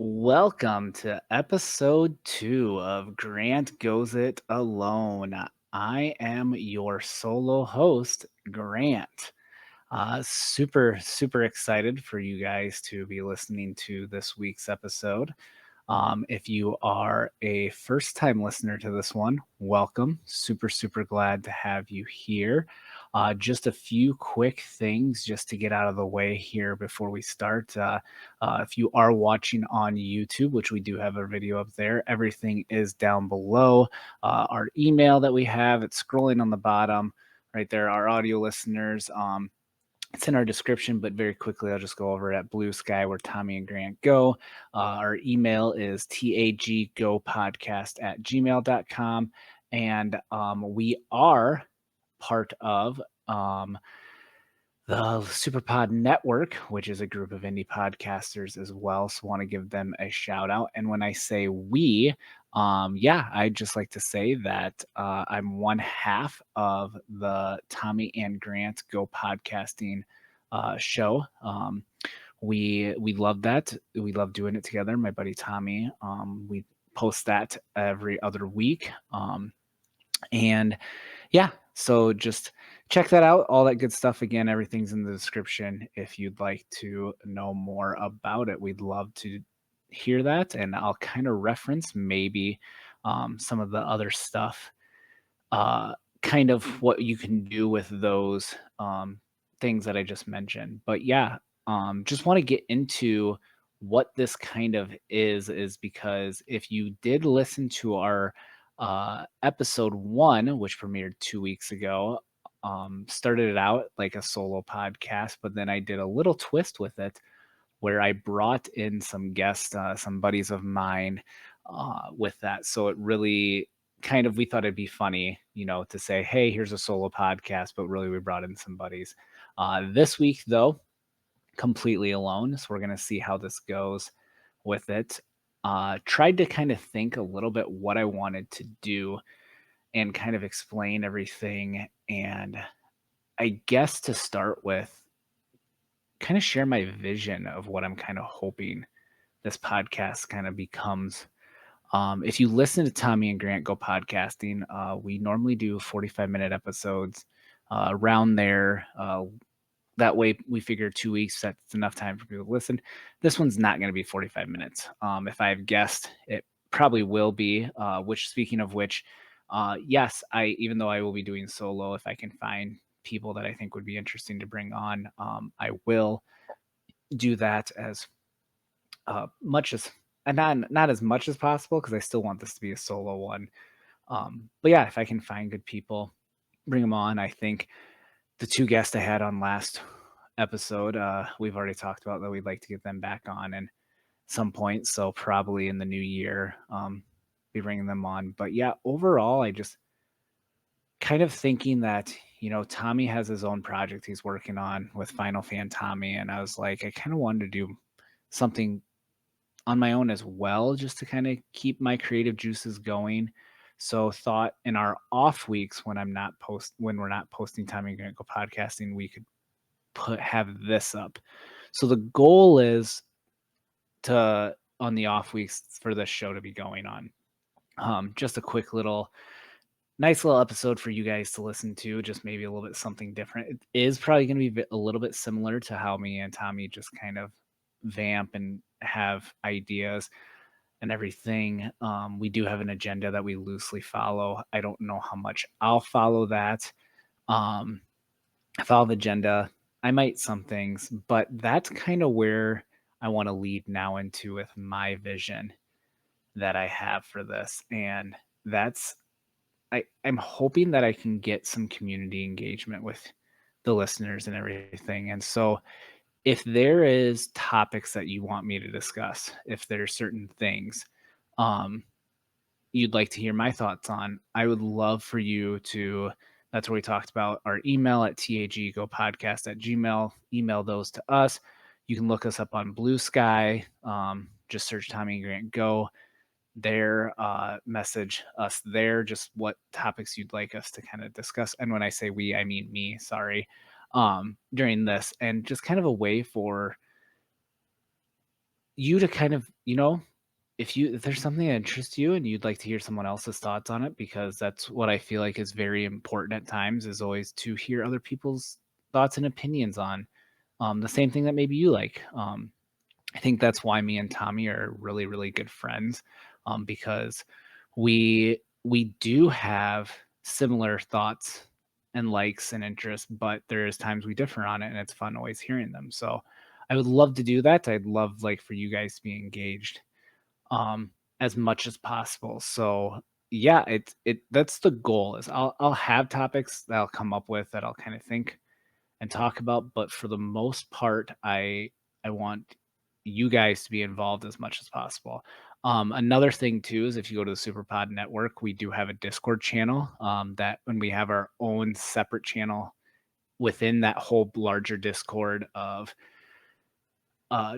Welcome to episode 2 of Grant Goes It Alone. I am your solo host, Grant. Super excited for you guys to be listening to this week's episode. If you are a first time listener to this one, welcome. Super glad to have you here. Just a few quick things just to get out of the way here before we start. If you are watching on YouTube, which we do have a video up there, everything is down below. Our email that we have, it's scrolling on the bottom right there. Our audio listeners, it's in our description, but very quickly, I'll just go over it at Blue Sky where Tommy and Grant go. Our email is taggopodcast@gmail.com. And we are part of the Superpod Network, which is a group of indie podcasters as well. So want to give them a shout out. And when I say we, I'd just like to say that I'm one half of the Tommy and Grant Go podcasting show. We love that. We love doing it together. My buddy Tommy, we post that every other week. And yeah, so just check that out. All that good stuff. Again, everything's in the description if you'd like to know more about it. We'd love to hear that. And I'll kind of reference maybe some of the other stuff, kind of what you can do with those things that I just mentioned. But yeah, just want to get into what this kind of is because if you did listen to our episode 1, which premiered 2 weeks ago, started it out like a solo podcast, but then I did a little twist with it where I brought in some guests, some buddies of mine with that. So it really kind of, we thought it'd be funny, to say, hey, here's a solo podcast, but really we brought in some buddies. This week, though, completely alone. So we're going to see how this goes with it. Tried to kind of think a little bit what I wanted to do and kind of explain everything. And I guess to start with, kind of share my vision of what I'm kind of hoping this podcast kind of becomes. If you listen to Tommy and Grant Go Podcasting, we normally do 45-minute episodes around there. That way we figure 2 weeks, that's enough time for people to listen. This one's not going to be 45 minutes. If I have guests, it probably will be, which speaking of which, yes, even though I will be doing solo, if I can find people that I think would be interesting to bring on, I will do that as much as, and not as much as possible, because I still want this to be a solo one. But yeah, if I can find good people, bring them on. I think the 2 guests I had on last episode, we've already talked about that we'd like to get them back on and some point. So probably in the new year, be bringing them on. But yeah, overall, I just kind of thinking that, Tommy has his own project he's working on with Final Fan Tommy. And I was like, I kind of wanted to do something on my own as well, just to kind of keep my creative juices going. So thought in our off weeks when when we're not posting Tommy and Grant Go podcasting, we could have this up. So the goal is to, on the off weeks, for this show to be going on. Just a quick nice little episode for you guys to listen to, just maybe a little bit something different. It is probably going to be a little bit similar to how me and Tommy just kind of vamp and have ideas and everything. We do have an agenda that we loosely follow. I don't know how much I'll follow that. Follow the agenda. I might some things, but that's kind of where I want to lead now into with my vision that I have for this. And I'm hoping that I can get some community engagement with the listeners and everything. And so if there is topics that you want me to discuss, if there's certain things you'd like to hear my thoughts on, I would love for you to, that's where we talked about our email at taggopodcast@gmail. Email those to us. You can look us up on Blue Sky. Just search Tommy and Grant Go there, message us there, just what topics you'd like us to kind of discuss. And when I say we, I mean me, sorry, during this, and just kind of a way for you to kind of, if there's something that interests you and you'd like to hear someone else's thoughts on it, because that's what I feel like is very important at times, is always to hear other people's thoughts and opinions on the same thing that maybe you like. I think that's why me and Tommy are really, really good friends, because we do have similar thoughts and likes and interests, but there's times we differ on it, and it's fun always hearing them. So I would love to do that. I'd love like for you guys to be engaged um, as much as possible. So yeah, it that's the goal. Is I'll have topics that I'll come up with that I'll kind of think and talk about, but for the most part, I want you guys to be involved as much as possible. Another thing too is if you go to the Superpod Network, we do have a Discord channel. That when we have our own separate channel within that whole larger Discord of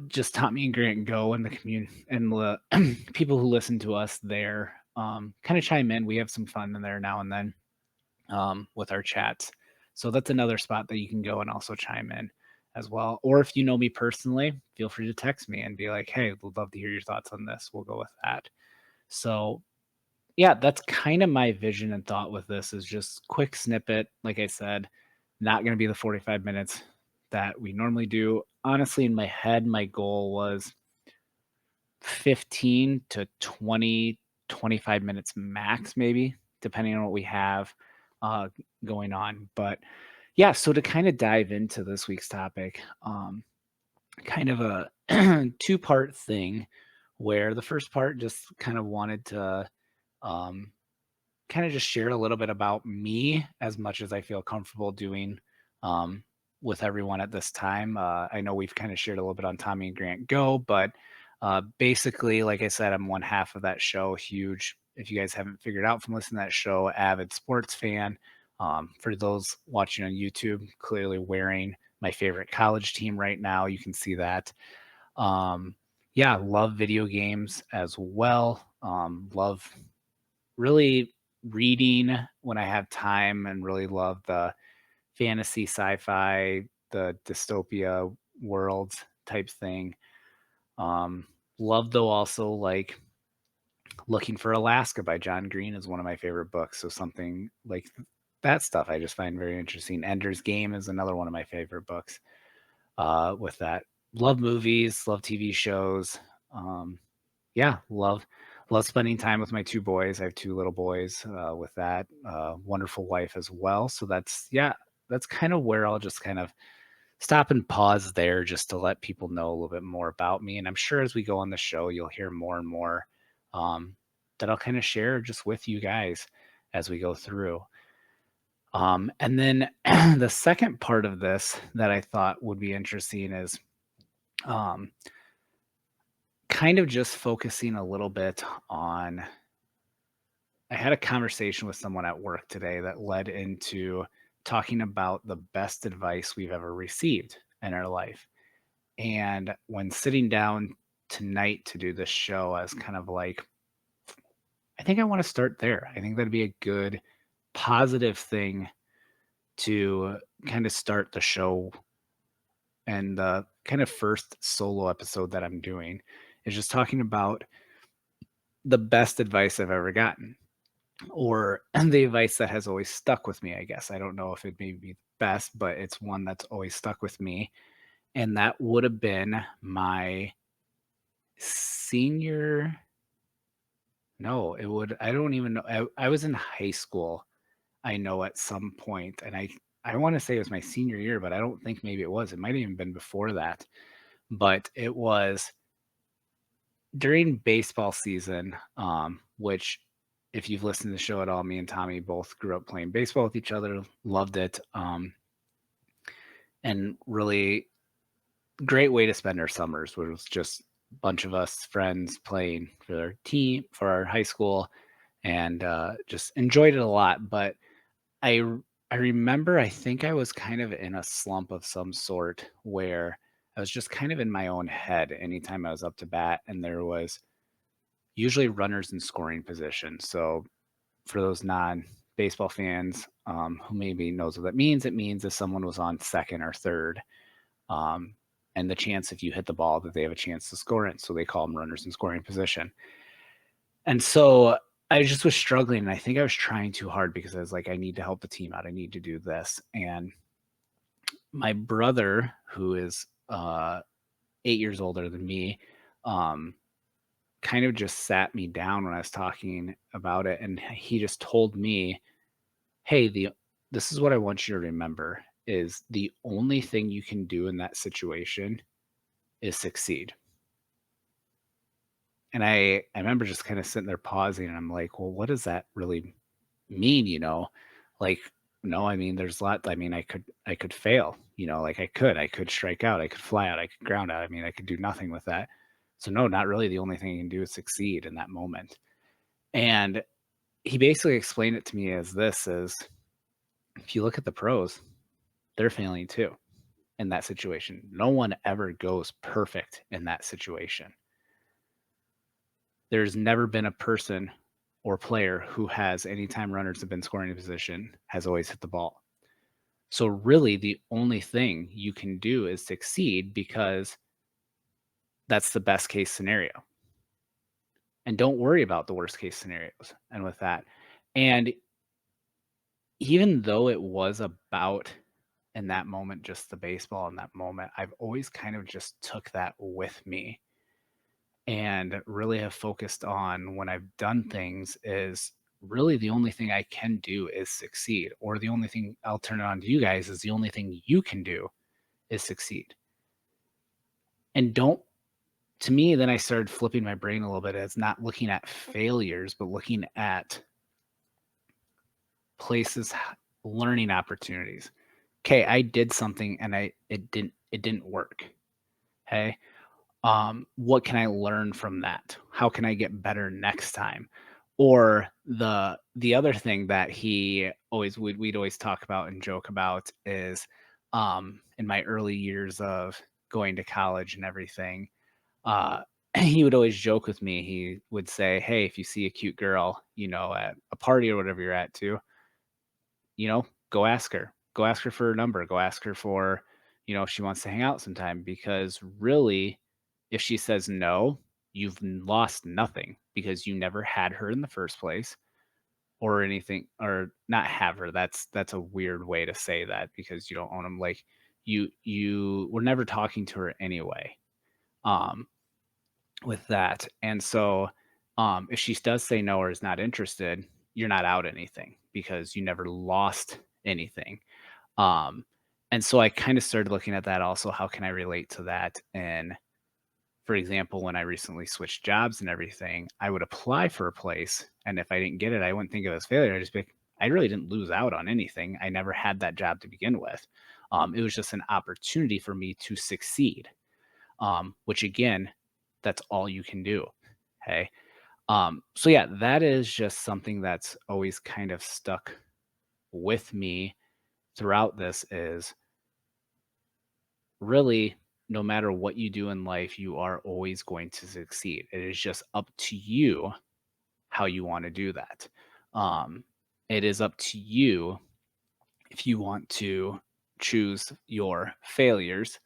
just Tommy and Grant Go and the community and the people who listen to us there kind of chime in. We have some fun in there now and then with our chats. So that's another spot that you can go and also chime in as well. Or if you know me personally, feel free to text me and be like, hey, we'd love to hear your thoughts on this. We'll go with that. So yeah, that's kind of my vision and thought with this, is just quick snippet. Like I said, not going to be the 45 minutes that we normally do. Honestly, in my head, my goal was 15 to 20, 25 minutes max, maybe, depending on what we have uh, going on. But yeah, so to kind of dive into this week's topic, kind of a two-part thing, where the first part just kind of wanted to um, kind of just share a little bit about me as much as I feel comfortable doing um, with everyone at this time. I know we've kind of shared a little bit on Tommy and Grant Go, but basically, like I said, I'm one half of that show. Huge. If you guys haven't figured out from listening to that show, avid sports fan. For those watching on YouTube, clearly wearing my favorite college team right now. You can see that. Um, yeah, love video games as well. Love really reading when I have time, and really love the fantasy, sci-fi, the dystopia worlds type thing. Um, Love though also like Looking for Alaska by John Green is one of my favorite books. So something like that stuff I just find very interesting. Ender's Game is another one of my favorite books. With that, love movies, love TV shows. Um, yeah, love spending time with my two boys. I have two little boys. With that, wonderful wife as well. So that's kind of where I'll just kind of stop and pause there, just to let people know a little bit more about me. And I'm sure as we go on the show, you'll hear more and more um, that I'll kind of share just with you guys as we go through. And then the second part of this that I thought would be interesting is um, kind of just focusing a little bit on. I had a conversation with someone at work today that led into talking about the best advice we've ever received in our life. And when sitting down tonight to do this show, I was kind of like, I think I want to start there. I think that'd be a good positive thing to kind of start the show. And the kind of first solo episode that I'm doing is just talking about the best advice I've ever gotten, or the advice that has always stuck with me, I guess. I don't know if it may be the best, but it's one that's always stuck with me. And that would have been my senior. No, it would. I don't even know. I was in high school, I know, at some point, and I want to say it was my senior year, but I don't think maybe it was. It might have even been before that. But it was during baseball season, which, if you've listened to the show at all, me and Tommy both grew up playing baseball with each other, loved it, and really great way to spend our summers. Where it was just a bunch of us friends playing for our team, for our high school, and just enjoyed it a lot. But I I remember, I think I was kind of in a slump of some sort, where I was just kind of in my own head anytime I was up to bat, and there was usually runners in scoring position. So for those non-baseball fans who maybe knows what that means, it means if someone was on second or third. Um, and the chance if you hit the ball that they have a chance to score it. So they call them runners in scoring position. And so I just was struggling, and I think I was trying too hard because I was like, I need to help the team out. I need to do this. And my brother, who is 8 years older than me, um, kind of just sat me down when I was talking about it, and he just told me, "Hey, this is what I want you to remember is the only thing you can do in that situation is succeed." And I remember just kind of sitting there pausing, and I'm like, "Well, what does that really mean, you know?" Like, no, I mean, there's a lot. I mean, I could fail, like I could strike out, I could fly out, I could ground out. I mean, I could do nothing with that. So no, not really. The only thing you can do is succeed in that moment. And he basically explained it to me as this is if you look at the pros, they're failing too in that situation. No one ever goes perfect in that situation. There's never been a person or player who has, anytime runners have been scoring a position, has always hit the ball. So really the only thing you can do is succeed because that's the best case scenario. And don't worry about the worst case scenarios. And with that, and even though it was about in that moment just the baseball in that moment, I've always kind of just took that with me and really have focused on when I've done things is really the only thing I can do is succeed, or the only thing I'll turn it on to you guys is the only thing you can do is succeed. And don't, to me, then I started flipping my brain a little bit as not looking at failures, but looking at places, learning opportunities. Okay, I did something and it didn't work. Okay. What can I learn from that? How can I get better next time? Or the other thing that we'd always talk about and joke about is in my early years of going to college and everything, uh, he would always joke with me. He would say, "Hey, if you see a cute girl, at a party or whatever you're at too, go ask her. Go ask her for her number. Go ask her for, if she wants to hang out sometime. Because really, if she says no, you've lost nothing because you never had her in the first place or anything, or not have her. That's a weird way to say that because you don't own them. Like you were never talking to her anyway. Um, with that. And so if she does say no or is not interested, you're not out anything because you never lost anything. Um, and so I kind of started looking at that also. How can I relate to that? And for example, when I recently switched jobs and everything, I would apply for a place. And if I didn't get it, I wouldn't think of it as failure. I just be like, I really didn't lose out on anything. I never had that job to begin with. It was just an opportunity for me to succeed, which again, that's all you can do. Okay. So yeah, that is just something that's always kind of stuck with me throughout this is really no matter what you do in life, you are always going to succeed. It is just up to you how you want to do that. Um, it is up to you if you want to choose your failures,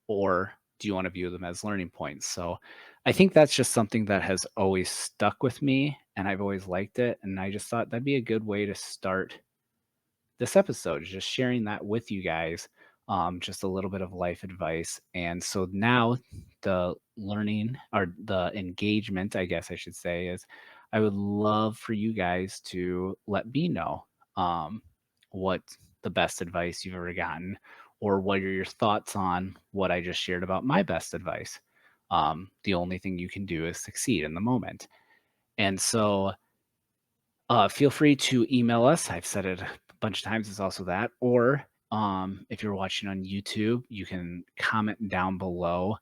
or do you want to view them as learning points? So I think that's just something that has always stuck with me and I've always liked it. And I just thought that'd be a good way to start this episode, just sharing that with you guys, just a little bit of life advice. And so now the learning or the engagement, I guess I should say, is I would love for you guys to let me know what the best advice you've ever gotten, or what are your thoughts on what I just shared about my best advice. The only thing you can do is succeed in the moment. And so feel free to email us. I've said it a bunch of times. It's also that. Or if you're watching on YouTube, you can comment down below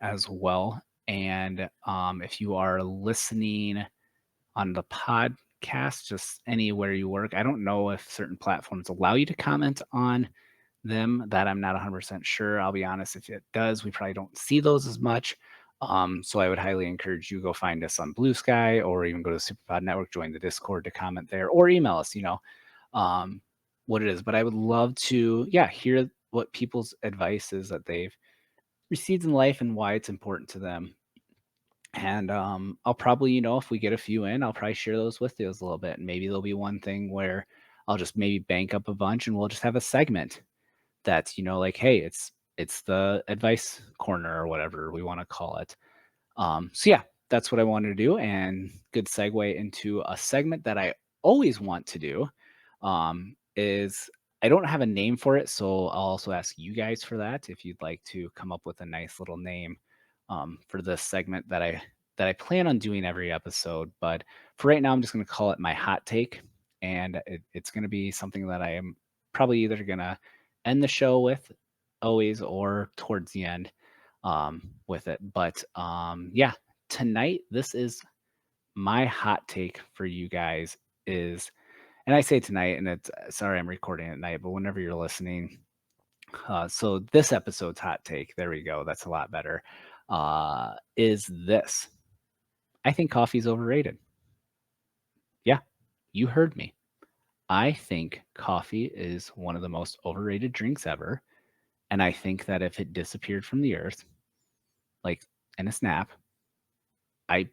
as well. And if you are listening on the podcast, just anywhere you work, I don't know if certain platforms allow you to comment on them. That I'm not 100% sure. I'll be honest, if it does, we probably don't see those as much. So I would highly encourage you go find us on Blue Sky, or even go to Superpod Network, join the Discord to comment there, or email us, what it is. But I would love to, hear what people's advice is that they've received in life and why it's important to them. And I'll probably, if we get a few in, I'll probably share those with you a little bit. And maybe there'll be one thing where I'll just maybe bank up a bunch and we'll just have a segment that's, like, hey, it's the advice corner or whatever we want to call it. So yeah, that's what I wanted to do, and good segue into a segment that I always want to do. Is I don't have a name for it, so I'll also ask you guys for that if you'd like to come up with a nice little name for this segment that I plan on doing every episode. But for right now, I'm just going to call it my hot take, and it's going to be something that I am probably either going to end the show with always or towards the end with it. But yeah, tonight, this is my hot take for you guys is, and I say tonight, and it's sorry I'm recording at night, but whenever you're listening, so this episode's hot take, there we go, that's a lot better, is this. I think coffee's overrated. Yeah, you heard me. I think coffee is one of the most overrated drinks ever. And I think that if it disappeared from the earth, like in a snap, I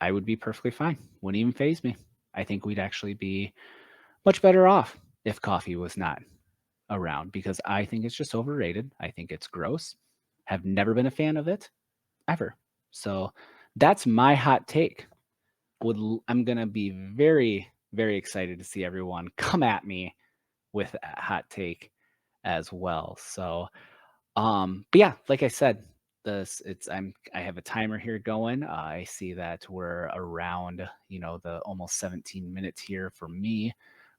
I would be perfectly fine. Wouldn't even phase me. I think we'd actually be much better off if coffee was not around because I think it's just overrated. I think it's gross. Have never been a fan of it ever. So that's my hot take. I'm gonna be very, very excited to see everyone come at me with a hot take as well. So but yeah, like I said, I have a timer here going. I see that we're around, the almost 17 minutes here for me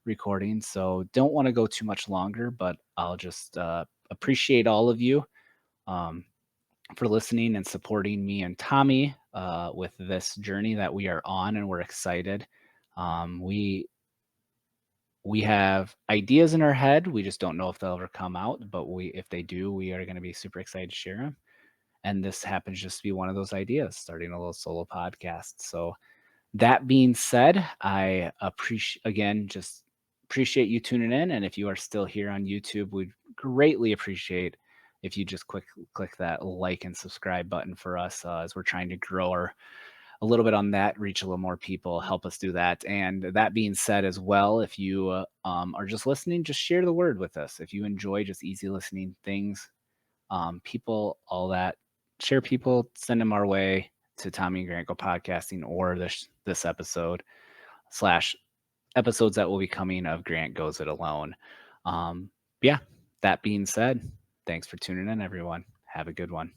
recording. So don't want to go too much longer, but I'll just appreciate all of you um, for listening and supporting me and Tommy with this journey that we are on, and we're excited. We have ideas in our head. We just don't know if they'll ever come out, but if they do, we are going to be super excited to share them. And this happens just to be one of those ideas, starting a little solo podcast. So that being said, I just appreciate you tuning in. And if you are still here on YouTube, we'd greatly appreciate if you just click that like and subscribe button for us as we're trying to grow a little bit on that, reach a little more people, help us do that. And that being said as well, if you are just listening, just share the word with us. If you enjoy just easy listening things, people, all that, share people, send them our way to Tommy and Grant Go Podcasting or this episode / episodes that will be coming of Grant Goes It Alone. Yeah, that being said, thanks for tuning in, everyone. Have a good one.